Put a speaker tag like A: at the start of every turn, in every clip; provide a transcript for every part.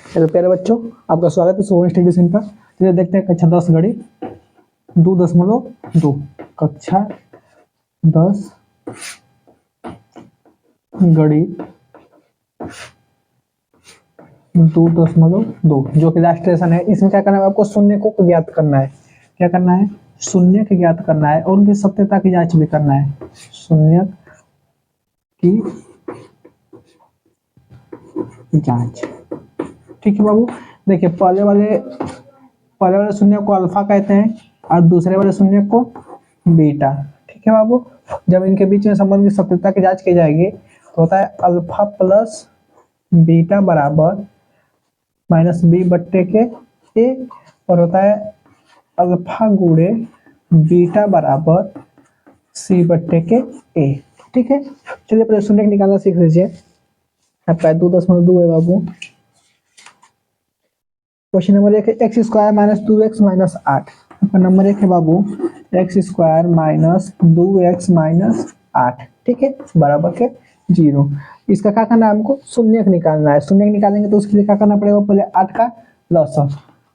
A: तो प्यारे बच्चों, आपका स्वागत है सोवन स्टडी सेंटर। चलिए देखते हैं कक्षा 10 गणित 2.2 कक्षा 10 गणित 2.2 जो कि लास्ट लेसन है। इसमें क्या करना है, आपको शून्य को ज्ञात करना है। क्या करना है? शून्य को ज्ञात करना है और उनकी सत्यता की जांच भी करना है। शून्य की जांच, ठीक है बाबू। देखिए पहले वाले शून्य को अल्फा कहते हैं और दूसरे वाले शून्य को बीटा, ठीक है बाबू। जब इनके बीच में संबंध की सत्यता की जांच की जाएगी तो होता है अल्फा प्लस बीटा बराबर माइनस बी बट्टे के ए, और होता है अल्फा गुणे बीटा बराबर सी बट्टे के ए, ठीक है। चलिए पहले शून्य निकालना सीख लीजिए। आपका 2.2 है बाबू। क्वेश्चन नंबर 1 है x square minus 2x minus 8। आपका नंबर 1 है बाबू x square minus 2x minus 8, ठीक है, बराबर के 0। इसका क्या करना है, हमको शून्य निकालना है। शून्य निकालेंगे तो उसके लिए क्या करना पड़ेगा, पहले 8 का लसाअ।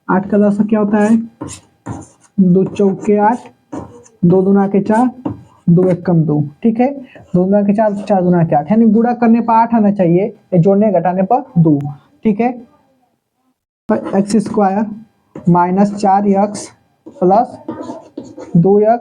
A: 8 का लसाअ क्या होता है? 2 चौके 8, 2 दूना के 4, 2 एक कम 2, ठीक है। 2 दूना के 4, 4 दूना के 8, यानी गुणा करने पर 8 आना चाहिए, जोड़ने घटाने पर 2, ठीक है। X square minus 4x plus 2x,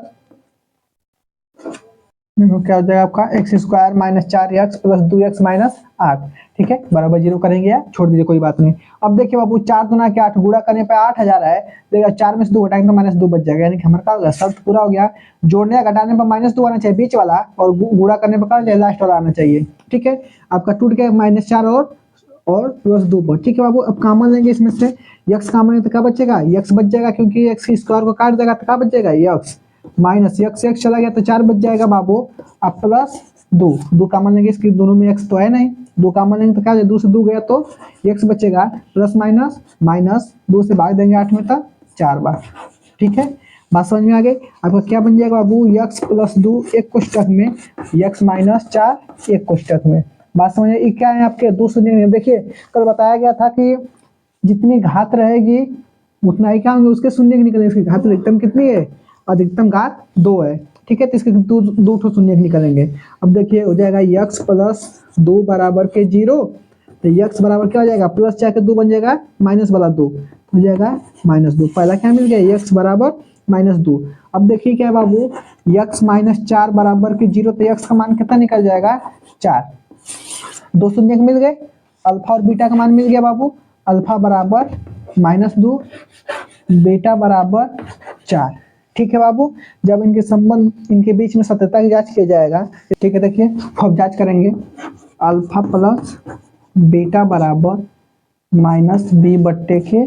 A: क्या हो जाएगा आपका x square minus 4x plus 2x minus 8, ठीक है, बराबर 0 करेंगे या छोड़ दीजिए, कोई बात नहीं। अब देखिए बाबू 4 दूना के 8 गुणा करने पे 8000 है, देखिए 4 में से 2 घटाएंगे तो माइनस 2 बच जाएगा, यानी कि हमारा क्या होगा, शर्त पूरा हो गया। जोड़ने या घटाने पर माइनस 2 आना चाहिए बीच वाला, और गुणा करने पर क्या लास्ट वाला आना चाहिए, ठीक है। आपका टूट गया माइनस 4 और प्लस 2 पर, ठीक है बाबू। अब कॉमन लेंगे इसमें से, यक्स कॉमन तो क्या बचेगा, यक्स बच जाएगा, क्योंकि एक्स स्क्वायर को काट देगा तो क्या बच जाएगा, यक्स माइनस यक्स यक्स चला गया तो 4 बच जाएगा बाबू। अब प्लस 2 कॉमन लेंगे, इसकी दोनों में एक्स तो है नहीं, 2 कॉमन लेंगे तो क्या 2 से 2 गया तो एक्स बचेगा, प्लस माइनस माइनस 2 से भाग देंगे 8 में तो 4 बार, ठीक है। बात समझ में आ गई? आपका क्या बन जाएगा बाबू, यक्स प्लस 2 एक कोष्टक में, यक्स माइनस 4 एक कोष्टक में। बात समझ में? क्या है आपके 2 शून्य। देखिए कल बताया गया था कि जितनी घात रहेगी उतना ही क्या होंगे उसके शून्य निकलेंगे। इसकी घात अधिकतम कितनी है, अधिकतम घात 2 है, ठीक है, तो इसके दो ठो शून्य निकलेंगे। अब देखिए हो जाएगा यक्स प्लस 2 बराबर के 0, तो यक्स बराबर क्या हो जाएगा, प्लस जाके 2 बन जाएगा माइनस वाला 2 हो जाएगा माइनस 2। पहला क्या मिल गया, यक्स बराबर माइनस 2। अब देखिए क्या है बाबू, यक्स माइनस 4 बराबर के 0, तो यक्स का मान कितना निकल जाएगा, 4। 2 शून्य मिल गए, अल्फा और बीटा का मान मिल गया बाबू, अल्फा बराबर माइनस 2, बीटा बराबर 4, ठीक है बाबू। जब इनके संबंध इनके बीच में सत्यता की जांच किया जाएगा, ठीक है। देखिए अब जांच करेंगे, अल्फा प्लस बीटा बराबर माइनस बी बट्टे के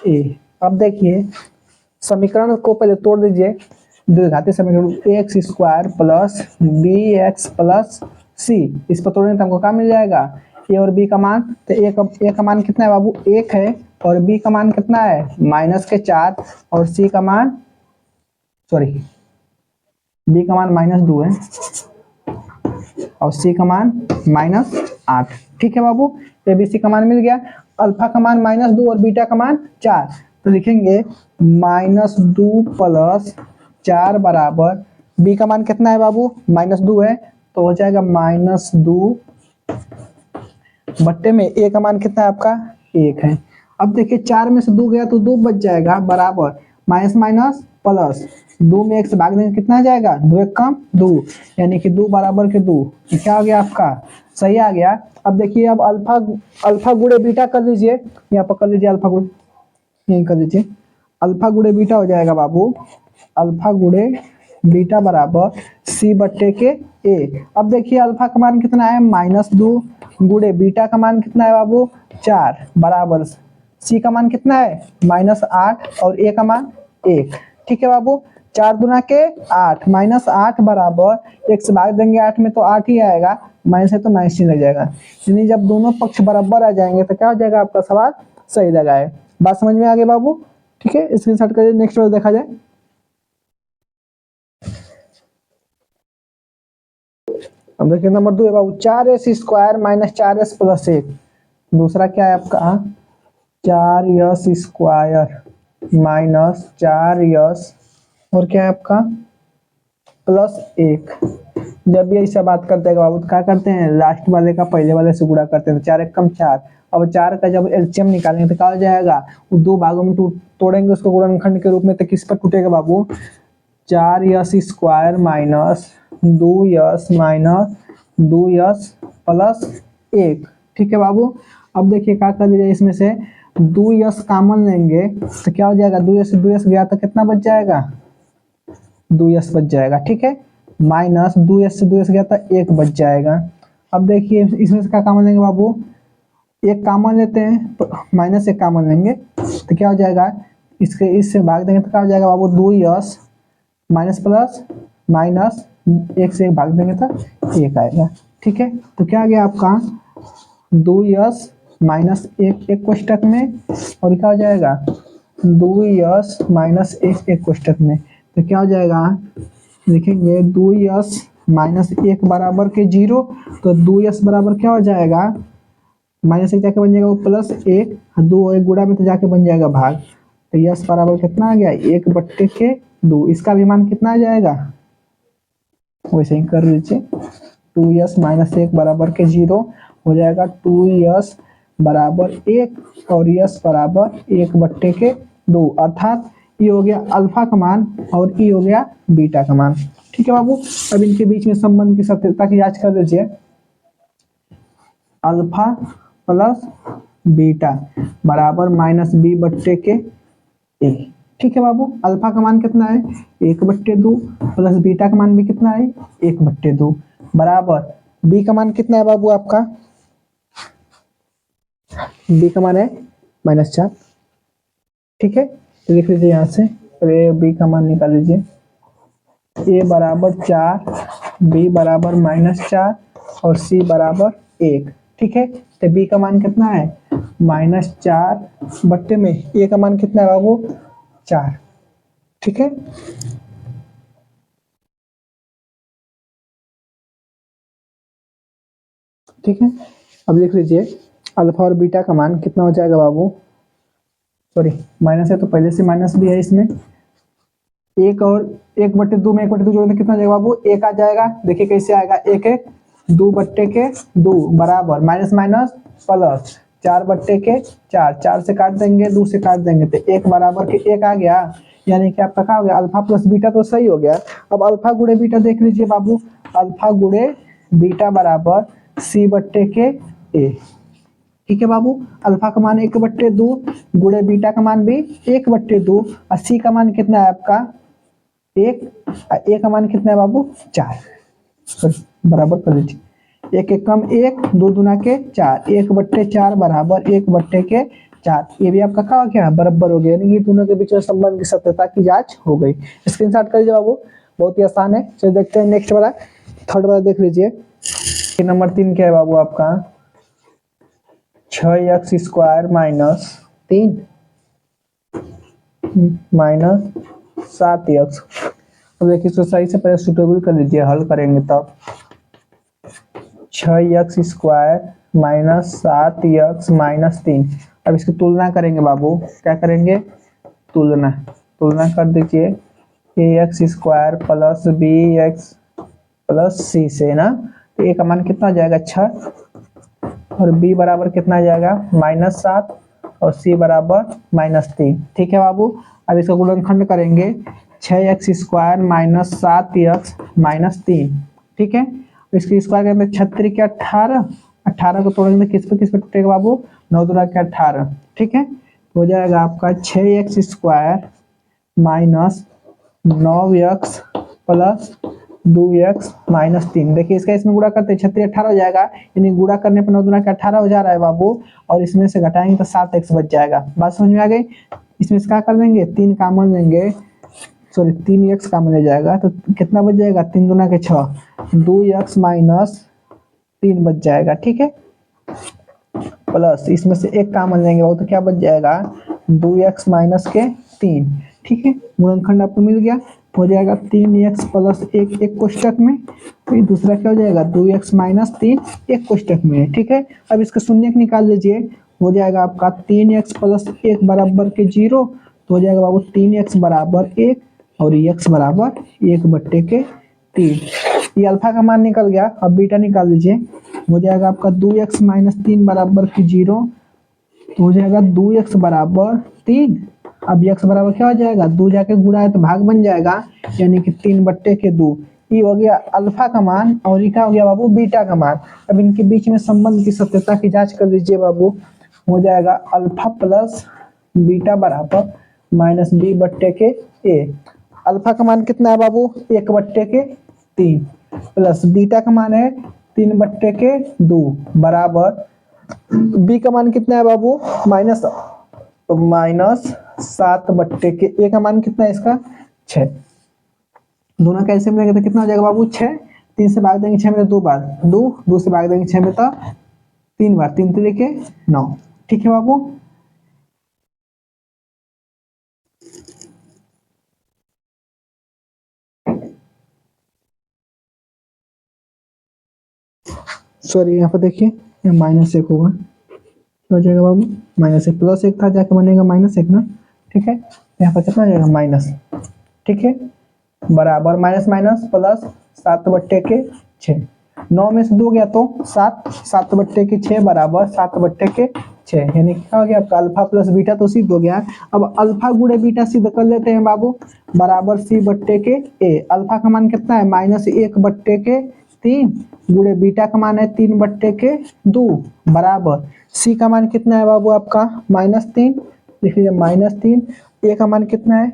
A: ए। अब देखिए समीकरण को पहले तोड़ दीजिए, द्विघाती समीकरण x square plus b x plus c, इस पर तोड़ने तो हमको क्या मिल जाएगा, ए और बी का मान। तो ए का मान कितना है बाबू, 1 है, और बी का मान कितना है, माइनस के 4, और सी का मान बी का मान माइनस 2 है और सी का मान माइनस 8, ठीक है बाबू। ए बी सी का मान मिल गया, अल्फा का मान माइनस 2 और बीटा का मान 4, तो लिखेंगे माइनस 2 प्लस 4 बराबर, बी का मान कितना है बाबू, माइनस 2 है, तो हो जाएगा माइनस 2 बट्टे में ए का मान कितना है आपका, 1 है। अब देखिए 4 में से 2 गया तो 2 बच जाएगा, बराबर माइनस माइनस प्लस, 2 में 1 से भाग देंगे कितना आ जाएगा, 2 एक कम 2, यानी कि 2 बराबर के 2, क्या आ गया आपका, सही आ गया। अब देखिए अब अल्फा गुणे बीटा कर लीजिए, यहाँ पर कर लीजिए अल्फा गुणे, यहीं कर लीजिए, अल्फा गुणे बीटा हो जाएगा बाबू, अल्फा गुणे बीटा बराबर सी बट्टे के ए। अब देखिए अल्फा का मान कितना है, माइनस 2, गुणे बीटा का मान कितना है बाबू, 4, बराबर सी का मान कितना है, माइनस 8, और ए का मान 1, ठीक है बाबू। 4 दूना के 8 माइनस 8 बराबर 1 से भाग देंगे 8 में तो 8 ही आएगा, माइनस है तो माइनस ही लग जाएगा, यानी जब दोनों पक्ष बराबर आ जाएंगे तो क्या हो जाएगा, आपका सवाल सही लगा है। बात समझ में आ गई बाबू, ठीक है, स्क्रीनशॉट करिए, नेक्स्ट वाला देखा जाए। अब देखिए नंबर 2 है बाबू 4s square minus 4s plus 1। दूसरा क्या है आपका 4s² माइनस 4s और क्या है आपका +1। जब भी ऐसा बात करते हैं बाबू तो क्या करते हैं, लास्ट वाले का पहले वाले से गुणा करते हैं, तो 4 एकम 4। अब 4 का जब एलसीएम निकालेंगे तो क्या हो जाएगा, वो दो भागों में तोड़ेंगे उसको गुणनखंड के रूप में, तो किस पर टूटेगा बाबू, 4s² माइनस 2s ठीक है बाबू। अब देखिए क्या कर लीजिए, इसमें से 2s कॉमन लेंगे तो क्या हो जाएगा, 2s से 2s गया तो कितना बच जाएगा, 2s बच जाएगा। ठीक है, माइनस 2s से 2s गया तो 1 बच जाएगा। अब देखिए इसमें से क्या कॉमन लेंगे बाबू, एक कॉमन लेते हैं तो -1 कॉमन लेंगे तो क्या हो जाएगा, इसके इससे भाग देंगे तो क्या हो जाएगा बाबू, 2s माइनस प्लस माइनस 1 से 1 भाग देंगे तो 1 आएगा। ठीक है, तो क्या आ गया आपका 2s माइनस 1 कोष्टक में, और क्या हो जाएगा 2s माइनस 1 कोष्टक में, तो क्या हो जाएगा, लिखेंगे 2s माइनस 1 बराबर के 0, तो 2s बराबर क्या हो जाएगा, -1 जाके बन जाएगा वो +1, 2 1 गुणा में तो जाके बन जाएगा भाग, तो यस बराबर कितना आ गया, 1/2। इसका भी मान कितना आ जाएगा, वैसे ही कर लीजिए, 2s माइनस 1 बराबर के 0 हो जाएगा 2s बराबर 1 और यस बराबर 1/2, अर्थात ये हो गया अल्फा का मान और ये हो गया बीटा का मान। ठीक है बाबू, अब इनके बीच में संबंध की सत्यता की जांच कर लीजिए, अल्फा प्लस बीटा बराबर -b/a। ठीक है बाबू, अल्फा का मान कितना है 1/2 प्लस बीटा का मान भी कितना है 1/2 बराबर बी का मान कितना है बाबू आपका, बी का मान है -4। ठीक है, तो लिख लीजिए यहाँ से, ए बी का मान निकाल लीजिए, ए बराबर 4, बी बराबर -4 और सी बराबर 1। ठीक है, तो बी का मान कितना है -4 बट्टे में ए का मान कितना है बाबू 4। ठीक है, ठीक है, अब लिख लीजिए अल्फा और बीटा का मान कितना हो जाएगा बाबू, सॉरी माइनस है तो पहले से माइनस भी है इसमें, 1 और 1/2 में 1/2 जोड़ने कितना जाएगा बाबू, 1 आ जाएगा। देखिए कैसे आएगा, 1 1 2/2 बराबर माइनस माइनस प्लस 4/4, 4 से काट देंगे 2 से काट देंगे तो 1 बराबर के 1 आ गया, यानी कि आपका क्या हो गया, अल्फा प्लस बीटा तो सही हो गया। अब अल्फा गुणे बीटा देख लीजिए बाबू, अल्फा गुणे बीटा बराबर c/a। ठीक है बाबू, अल्फा का मान 1/2 गुणे बीटा का मान भी 1/2 और सी का मान कितना है आपका 1, ए का मान कितना है बाबू 4, बराबर कर लीजिए, 1 1 कम 1, 2 दूना के 4, 1/4 बराबर 1/4। ये भी आपका क्या हो गया, बराबर हो गया, यानी कि दोनों के बीच में संबंध की सत्यता की जांच हो गई। स्क्रीनशॉट कर लीजिए बाबू, बहुत ही आसान है। चलिए देखते हैं नेक्स्ट वाला, थर्ड वाला देख लीजिए, नंबर 3 क्या है बाबू आपका, 6x² माइनस 3 माइनस 7x। अब देखिए इसको सही से पहले सुटेबल कर लीजिए, हल करेंगे तब, 6x² माइनस 7x माइनस 3। अब इसकी तुलना करेंगे बाबू, क्या करेंगे, तुलना कर दीजिए, ax² plus bx plus c से ना, तो a का मान कितना हो जाएगा 6 और b बराबर कितना आ जाएगा -7 और c बराबर -3। ठीक है बाबू, अब इसका गुणनखंड करेंगे, 6x² माइनस 7x माइनस 3। ठीक है, इसके स्क्वायर करेंगे 36 के 18, 18 को तोड़ेंगे किस पे टूटेगा बाबू, 9 दूना के 18। ठीक है, हो जाएगा आपका 6x² minus 9x plus 2x minus 3। देखिए इसका इसमें गुणा करते 36 18 हो जाएगा, यानी गुणा करने पर 9 दूना के 18 हो जा रहा है बाबू, और इसमें से घटाएंगे तो 7x बच जाएगा। बात समझ में आ गई, इसमें से क्या कर देंगे 3 कॉमन लेंगे, सॉरी 3x कॉमन ले जाएगा तो कितना बच जाएगा, 3 दूना के 6, 2x माइनस 3 बच जाएगा। ठीक है, प्लस इसमें से 1 कॉमन लेंगे वो तो क्या बच जाएगा 2x माइनस के 3। ठीक है, गुणनखंड आपको मिल गया, हो जाएगा 3x प्लस 1 एक कोष्टक में, फिर दूसरा क्या हो जाएगा 2x माइनस 3 एक कोष्टक में। ठीक है, अब इसका शून्यक निकाल लीजिए, हो जाएगा आपका 3x प्लस 1 बराबर के 0, तो हो जाएगा बाबू 3x बराबर 1 और x बराबर 1/3। ये अल्फा का मान निकल गया, अब बीटा निकाल लीजिए। हो जाएगा आपका 2x माइनस 3 बराबर के 0, तो हो जाएगा 2x बराबर 3। अब x बराबर क्या हो जाएगा, 2 जाके गुणा है तो भाग बन जाएगा, यानी कि 3/2। ये हो गया अल्फा का मान और ये क्या हो गया बाबू, बीटा का मान। अब इनके बीच में संबंध की सत्यता की जांच कर लीजिए बाबू। हो जाएगा अल्फा प्लस बीटा बराबर माइनस b/a। अल्फा का मान कितना है बाबू, 1/3 प्लस बीटा का मान है 3/2 बराबर बी का मान कितना है बाबू, माइनस 7/a का मान कितना है इसका, 6। दोनों का ऐसे मिलेगा तो कितना हो जाएगा बाबू, 6। 3 से भाग देंगे 6 में तो 2 बार, 2 से भाग देंगे 6 में तो 3 बार, 3 3 9। ठीक है बाबू। सॉरी यहाँ पर देखिए, ये -1 होगा, तो हो जाएगा बाबू -1, प्लस 1 था जाके बनेगा -1 ना। ठीक है, यहाँ पर कितना हो जाएगा माइनस। ठीक है, बराबर माइनस माइनस प्लस 7/6। 9 में से 2 गया तो 7, 7/6 बराबर 7/6, यानी क्या हो गया आपका अल्फा प्लस बीटा तो सिद्ध हो गया। अब अल्फा गुणे बीटा सिद्ध कर लेते हैं बाबू, बराबर c/a। अल्फा का मान कितना है, -1/3 गुणे बीटा का मान है 3/2 बराबर c का मान कितना है बाबू आपका -3, लिख लीजिए -3। a का मान कितना है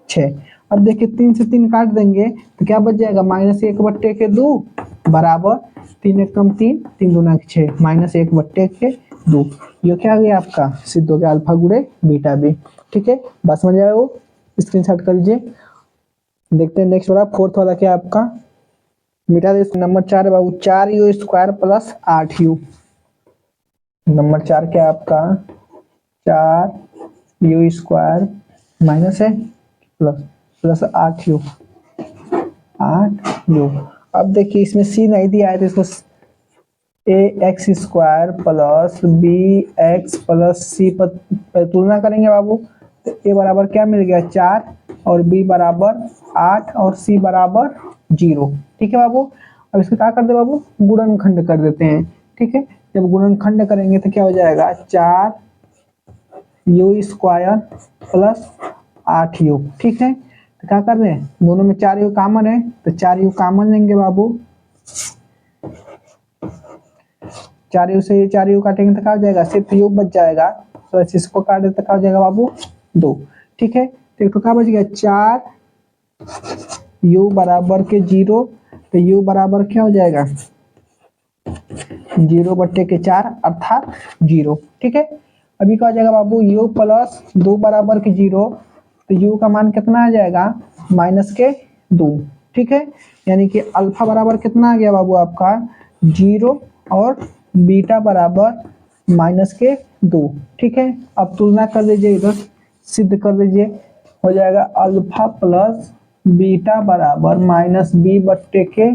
A: 6। अब देखिए 3 से 3 काट देंगे तो क्या बच जाएगा, -1/2 बराबर 3 एकम 3, 3 दूना 6, -1/2। ये क्या आ गया आपका, सिद्ध हो गया अल्फा गुणे बीटा भी। ठीक है, बस समझ आया वो, स्क्रीनशॉट कर लीजिए। देखते हैं नेक्स्ट वाला, फोर्थ वाला क्या है आपका, मिटा दे नंबर 4 है बाबू, 4u² प्लस 8u। नंबर 4 क्या है आपका, 4u² माइनस है प्लस 8u। अब देखिए इसमें c नहीं दिया है तो इसको ax² plus bx plus c पर तुलना करेंगे बाबू, तो a बराबर क्या मिल गया 4 और b बराबर 8 और c बराबर 0। ठीक है बाबू, अब इसको क्या कर दे बाबू, गुणनखंड कर देते हैं। ठीक है, जब गुणनखंड करेंगे तो क्या हो जाएगा, 4u² प्लस 8u। ठीक है, तो क्या कर रहे हैं, दोनों में 4u कॉमन है तो 4u कॉमन लेंगे बाबू। 4u से 4u काटेंगे तो क्या हो जाएगा, सिर्फ u बच जाएगा, तो इसको काट दे तो क्या हो जाएगा बाबू 2। ठीक है, तो क्या बच गया 4u बराबर के 0, तो u बराबर क्या हो जाएगा 0/4 अर्थात 0। ठीक है, अभी क्या हो जाएगा बाबू, u प्लस 2 बराबर के 0, तो u का मान कितना आ जाएगा -2। ठीक है, यानी कि अल्फा बराबर कितना आ गया बाबू आपका 0 और बीटा बराबर -2। ठीक है, अब तुलना कर लीजिए, इधर सिद्ध कर लीजिए। हो जाएगा अल्फा प्लस बीटा बराबर -b/a।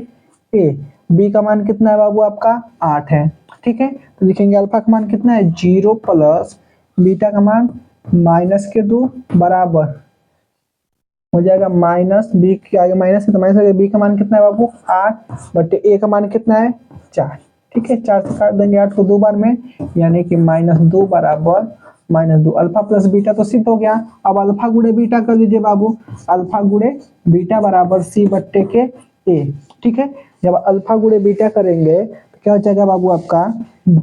A: b का मान कितना है बाबू आपका 8 है। ठीक है, तो लिखेंगे अल्फा का मान कितना है 0 प्लस बीटा का मान -2 बराबर हो जाएगा -b के आगे माइनस है तो माइनस हो जाएगा, b का मान कितना है बाबू 8/a का मान कितना है 4। ठीक है, 4 से काट देंगे 8 को 2 बार में, यानी कि -2 बराबर -2। अल्फा प्लस बीटा तो सिद्ध हो गया। अब अल्फा गुणे बीटा कर लीजिए बाबू, अल्फा गुणे बीटा बराबर c/a। ठीक है, जब अल्फा गुणे बीटा करेंगे तो क्या हो जाएगा बाबू आपका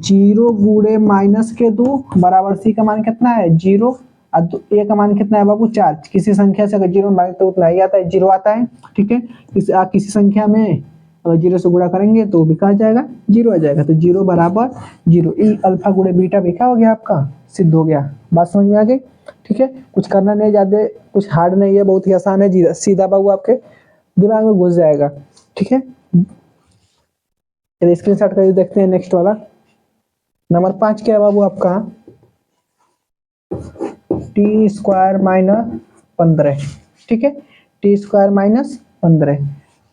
A: 0 गुणे -2 बराबर c का मान कितना है 0 और a का मान कितना है बाबू 4। किसी संख्या से अगर 0 मांगे तो उतना ही आता है, 0 आता है। ठीक है, किसी संख्या में अगर 0 से गुणा करेंगे तो भी कहा जाएगा 0 आ जाएगा, तो 0 बराबर 0। ई अल्फा गुणे बीटा भी क्या हो गया आपका सिद्ध हो गया। बात समझ में आ गई। ठीक है, कुछ करना नहीं, ज्यादा कुछ हार्ड नहीं है, बहुत ही आसान है, सीधा बाबू आपके दिमाग में घुस जाएगा। ठीक है, चलिए स्क्रीनशॉट करके देखते हैं नेक्स्ट वाला। नंबर 5 क्या है बाबू आपका t² माइनस 15। ठीक है, t² माइनस 15।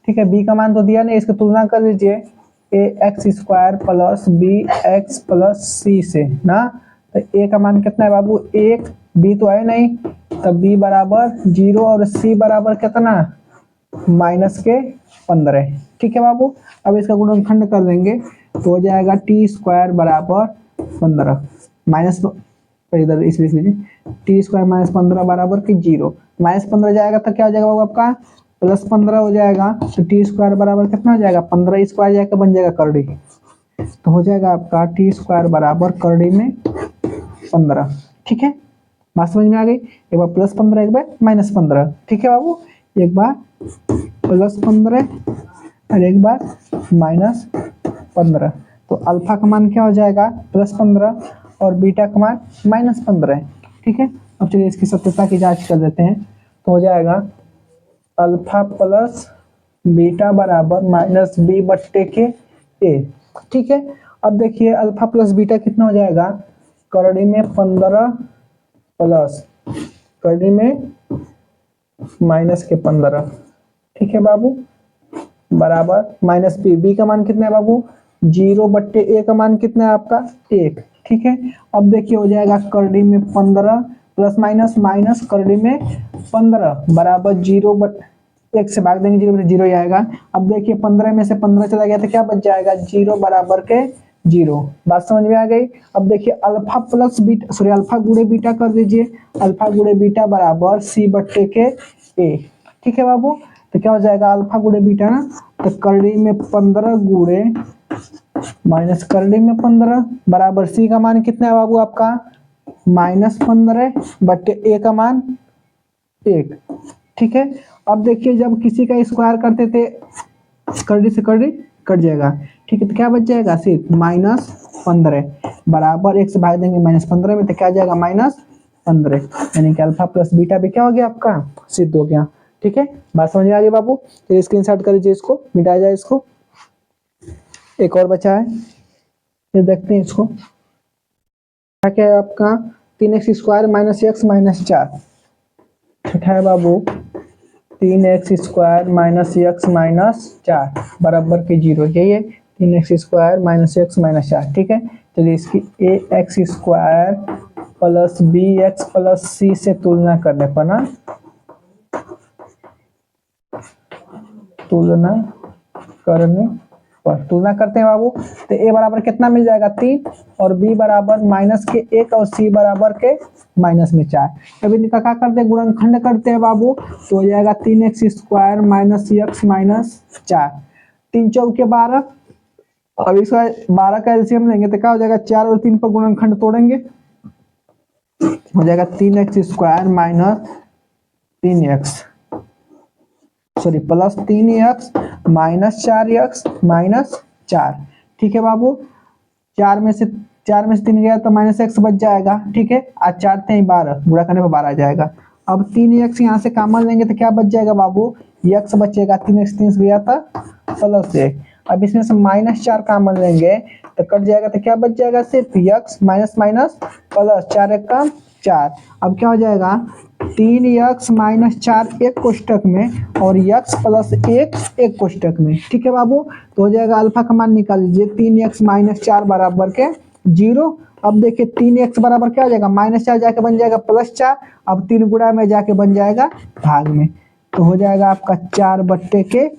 A: ठीक है, b का मान तो दिया नहीं, इसकी तुलना कर लीजिए ax² plus bx plus c से ना, तो ए का मान कितना है बाबू 1, बी तो है नहीं, तब बी बराबर 0 और सी बराबर कितना -15। ठीक है बाबू, अब इसका गुणनखंड कर देंगे तो हो जाएगा टी स्क्वायर बराबर 15 माइनस, इधर इस लिख लीजिए टी स्क्वायर -15 बराबर कि 0, -15 जाएगा तो क्या हो जाएगा बाबू आपका +15 हो जाएगा। तो टी स्क्वायर बराबर कितना हो जाएगा 15 स्क्वायर जाकर बन जाएगा करड़ी, तो हो जाएगा आपका टी स्क्वायर बराबर करड़ी में 15। ठीक है, बात समझ में आ गई। एक बार +15 एक बार -15। ठीक है बाबू, एक बार +15 और एक बार -15। तो अल्फा का मान क्या हो जाएगा +15 और बीटा का मान -15। ठीक है, अब चलिए इसकी सत्यता की जांच कर देते हैं। तो हो जाएगा अल्फा प्लस बीटा बराबर -b/k ए। ठीक है, अब देखिए अल्फा प्लस बीटा कितना हो जाएगा करड़ी में 15 प्लस करड़ी में -15। ठीक है बाबू, बराबर -b, बी का मान कितना है बाबू 0/a का मान कितना है आपका 1। ठीक है, अब देखिए हो जाएगा करड़ी में 15 प्लस माइनस माइनस करड़ी में 15 बराबर 1 से भाग देंगे 0 से 0 ही आएगा। अब देखिए 15 में से 15 चला गया तो क्या बच जाएगा 0 बराबर के 0। बात समझ में आ गई। अब देखिए alpha plus beta sorry alpha गुणे बीटा कर दीजिए, अल्फा गुणे बीटा बराबर c/k ए। ठीक है बाबू, तो क्या हो जाएगा अल्फा गुणे बीटा ना, तो करड़ी में 15 गुणे माइनस करड़ी में 15 बराबर सी का मान कितना है बाबू आपका -15/a का मान 1। ठीक है, अब देखिए जब किसी का स्क्वायर करते थे करड़ी से करड़ी कट जाएगा। ठीक है, तो क्या बच जाएगा सिर्फ -15 बराबर 1 से भाग देंगे -15 में, तो क्या आ जाएगा -15, यानी कि अल्फा प्लस बीटा भी क्या हो गया आपका सिद्ध हो गया। ठीक है, बात समझ में आ गई बाबू। तो स्क्रीनशॉट कर लीजिए, इसको मिटाया जाए इसको। एक और बचा है, ये देखते हैं इसको क्या है आपका 3x² - x - 4। ठीक है बाबू, 3x² - x - 4 बराबर के 0, यही है 3x² - x - 4। ठीक है, चलिए इसकी ax² plus bx plus c से तुलना करने पर ना, तुलना करते हैं बाबू, तो a बराबर कितना मिल जाएगा 3 और b बराबर -1 और c बराबर के -4। अब इनका क्या करते हैं गुणनखंड करते हैं बाबू, तो हो जाएगा 3x² - x - 4, 3 चौके 12। अब इसका 12 का एलसीएम लेंगे तो क्या हो जाएगा 4 और 3 पर गुणनखंड तोड़ेंगे, हो जाएगा 3x² - 3x sorry plus 3x - 4x - 4। ठीक है बाबू, 4 में से 3 गया तो -x बच जाएगा। ठीक है, आज 4 × 3 12, गुणा करने पर 12 आ जाएगा। अब 3x यहाँ से कॉमन लेंगे तो क्या बच जाएगा बाबू x बचेगा, 3x 3 से गया था +1। अब इसमें से -4 कॉमन लेंगे तो कट जाएगा, तो क्या बच जाएगा सिर्फ x माइनस माइनस प्लस 4 × 4। अब क्या हो जाएगा 3x - 4 एक कोष्टक में और x + 1 एक कोष्टक में। ठीक है बाबू, तो हो जाएगा अल्फा का मान निकाल लीजिए 3x - 4 बराबर के 0। अब देखिए 3x बराबर क्या हो जाएगा -4 जाके बन जाएगा +4, अब 3 गुणा में जाके बन जाएगा भाग में, तो हो जाएगा आपका 4/3।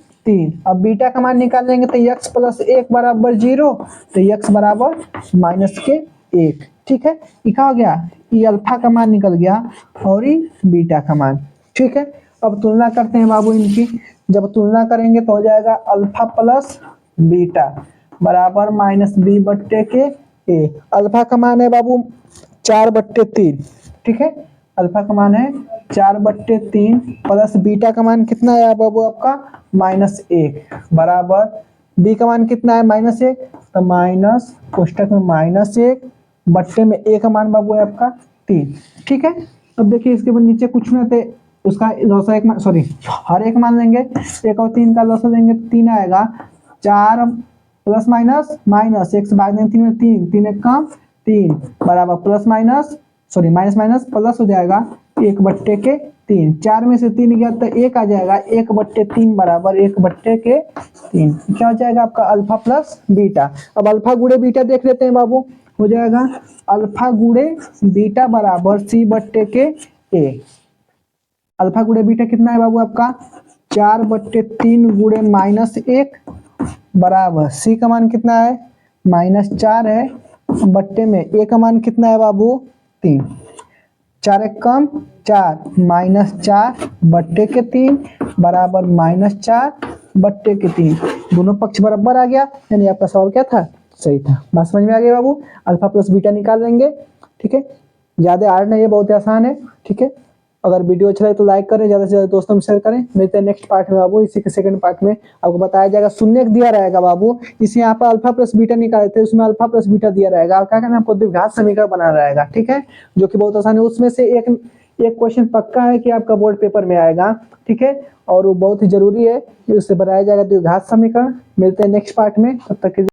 A: अब बीटा का मान निकाल लेंगे तो x + 1 बराबर 0, तो x बराबर -1। ठीक है, ये क्या हो गया ये अल्फा का मान निकल गया और ये बीटा का मान। ठीक है, अब तुलना करते हैं बाबू इनकी। जब तुलना करेंगे तो हो जाएगा अल्फा प्लस बीटा बराबर -b/k ए। अल्फा का मान है बाबू 4/3। ठीक है, अल्फा का मान है 4/3 प्लस बीटा का मान कितना है बाबू आपका -1 बराबर बी का मान कितना है -1, तो माइनस कोष्टक में -1 बट्टे में ए का मान बाबू है आपका 3। ठीक है, अब देखिए इसके बाद नीचे कुछ ना थे उसका लॉसा एक मान सॉरी हर एक मान लेंगे, 1 और 3 का लॉसा देंगे तो 3 आएगा, 4 प्लस माइनस माइनस 1 से भाग देंगे 3 3 1 कम 3 बराबर plus minus sorry minus minus plus हो जाएगा 1/3। 4 में से 3 गया तो 1 आ जाएगा 1/3 बराबर 1/3। क्या हो जाएगा आपका अल्फा प्लस बीटा। अब अल्फा गुणे बीटा देख लेते हैं बाबू। हो जाएगा अल्फा गुणे बीटा बराबर सी बट्टे के ए। अल्फा गुणे बीटा कितना है बाबू आपका 4/3 गुणे -1 बराबर सी का मान कितना है -4 है बट्टे में ए का मान कितना है बाबू 3। 4 एक कम 4 -4 बट्टे के 3 बराबर -4 बट्टे के 3। दोनों पक्ष बराबर आ गया, यानी आपका सवाल क्या था सही था। बात समझ में आ गई बाबू। अल्फा प्लस बीटा निकाल लेंगे, ठीक है। ज्यादा हार्ड नहीं है, बहुत ही आसान है, ठीक है। अगर वीडियो अच्छा लगे तो लाइक करें, ज्यादा से ज्यादा दोस्तों में शेयर करें। मिलते हैं नेक्स्ट पार्ट में बाबू। इसी के सेकंड पार्ट में आपको बताया जाएगा, शून्य दिया रहेगा बाबू। इसी यहाँ पर अल्फा प्लस बीटा निकाले थे, उसमें अल्फा प्लस बीटा दिया रहेगा, क्या करना आपको द्विघात समीकरण बनाना रहेगा, ठीक है, जो कि बहुत आसान है। उसमें से एक क्वेश्चन पक्का है कि आपका बोर्ड पेपर में आएगा, ठीक है, और वो बहुत ही जरूरी है, उससे बनाया जाएगा द्विघात समीकरण। मिलते हैं नेक्स्ट पार्ट में, तब तक